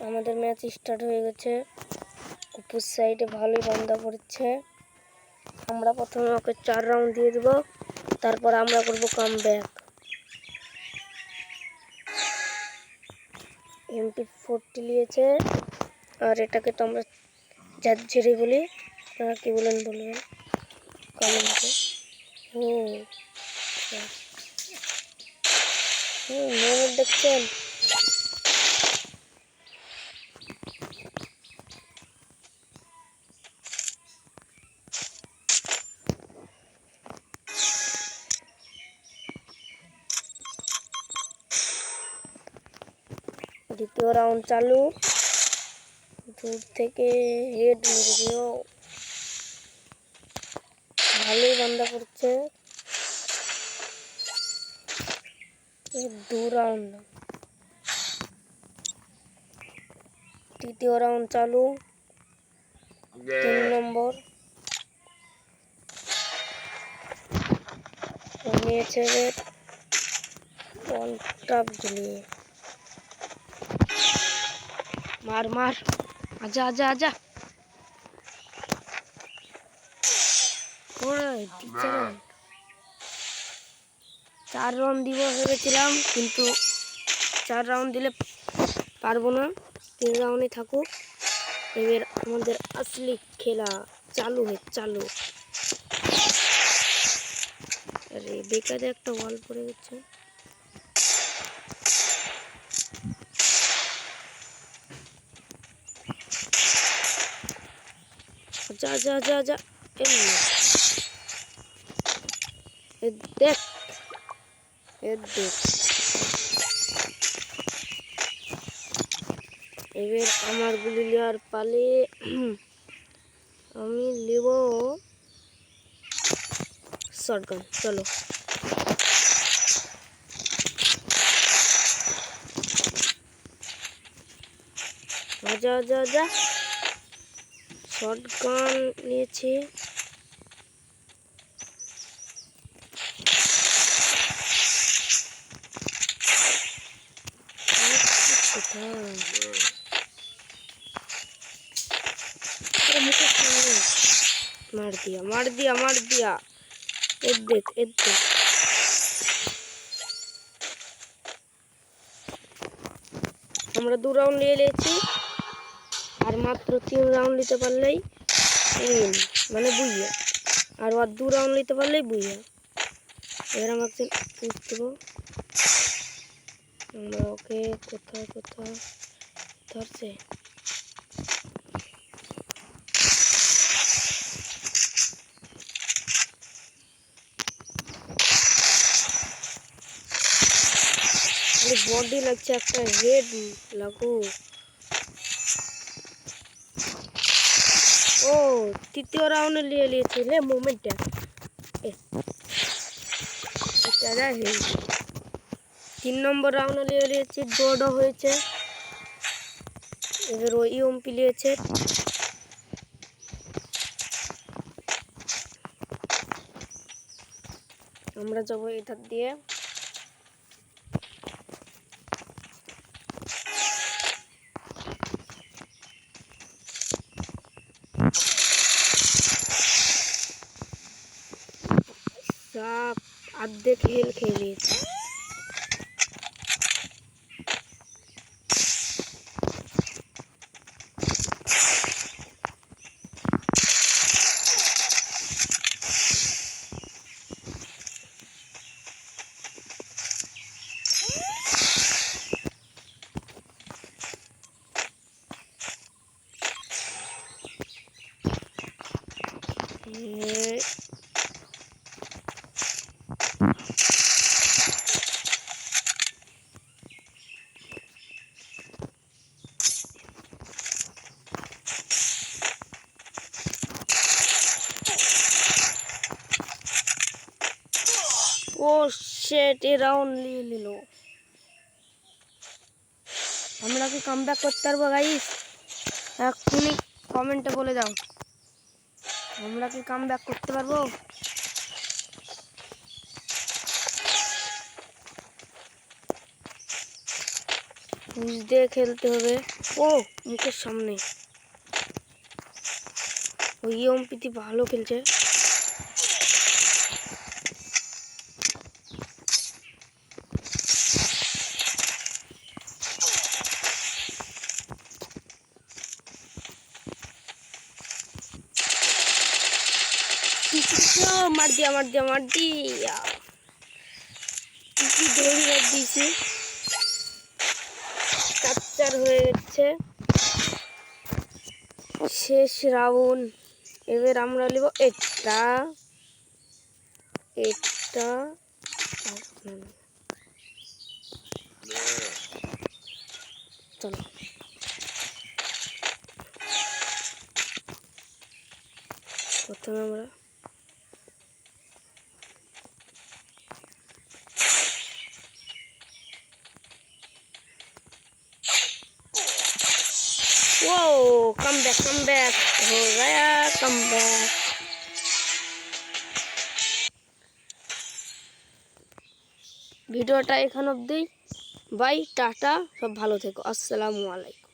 আমাদের match start হয়ে গেছে। অপর সাইডে ভালোই বান্দা পড়ছে। আমরা প্রথমে ওকে 4 রাউন্ড দিয়ে দেব, তারপর আমরা করব কামব্যাক। MP40 নিয়েছে, আর এটাকে তো আমরা ঝাঁঝরি বলি। আপনারা কি বলেন বলবেন কমেন্টে। মোহাম্মদ দেখছেন? দ্বিতীয় রাউন্ড চালু। দূর থেকে হেড মেরে দিও। ভালোই বান্দা করছে। 2 রাউন্ড। তৃতীয় রাউন্ড চালু। 3 নম্বর নিয়েছে রেড। পলটাপ ঝুলিয়ে মার মার। আজা আজা আজা। টিচার 4 রাউন্ড দিব ভেবেছিলাম, কিন্তু 4 রাউন্ড দিলে পারবো না। 3 রাউন্ডে থাকুক। এবার আমাদের আসলি খেলা চালু চালু। আরে বেকারে একটা ওয়াল পড়ে গেছে। যা যা যা যা। দেখ দেখ। এবার আমার গুলি নেওয়ার পালে। আমি নেব শটগান। চলো যা যা যা। শটগান নিয়েছি। मार दिया मार दिया मार दिया। আমরা 2 রাউন্ড নিয়ে নিয়েছি, আর মাত্র 3 রাউন্ড নিতে পারলেই মানে বুইয়া। আর 2 রাউন্ড নিতে পারলেই বুইয়া। এবার আমাকে পুশ দেবো। আমরা ওকে কোথায় ধরছে। বডি লাগছে, একটা হেড লাগু। ও তৃতীয় রাউন্ডে নিয়ে নিয়েছে মোমেন্টটা। 3 নম্বর রাউন্ডে নিয়ে নিয়েছি। ডোডো হয়েছে। এবার ওই এমপি নিয়েছে। আমরা যাবো এটার দিয়ে। সাপ আর্ধেক হেল খেয়ে নিয়েছে। ও শিট, এই রাউন্ড নিয়ে নিল। আমরা কি কামব্যাক করতে পারবো গাইস? এখনই কমেন্টে বলে দাও, আমরা কি কামব্যাক করতে পারবো? পুশ দিয়ে খেলতে হবে। ও মুখের সামনে ওই অম্পিতি ভালো খেলছে। মার দিয়া মার দিয়া মার দিয়া কি ধরে দিয়েছি। ক্যাপচার হয়ে গেছে। শেষ রাউন্ড। এবার আমরা নিব এটা এটা চলো প্রথমে আমরা वो कम बैक हो गया कम बैक। ভিডিওটা এখান অবধি। বাই টাটা, সব ভালো থেকো, আসসালামু আলাইকুম।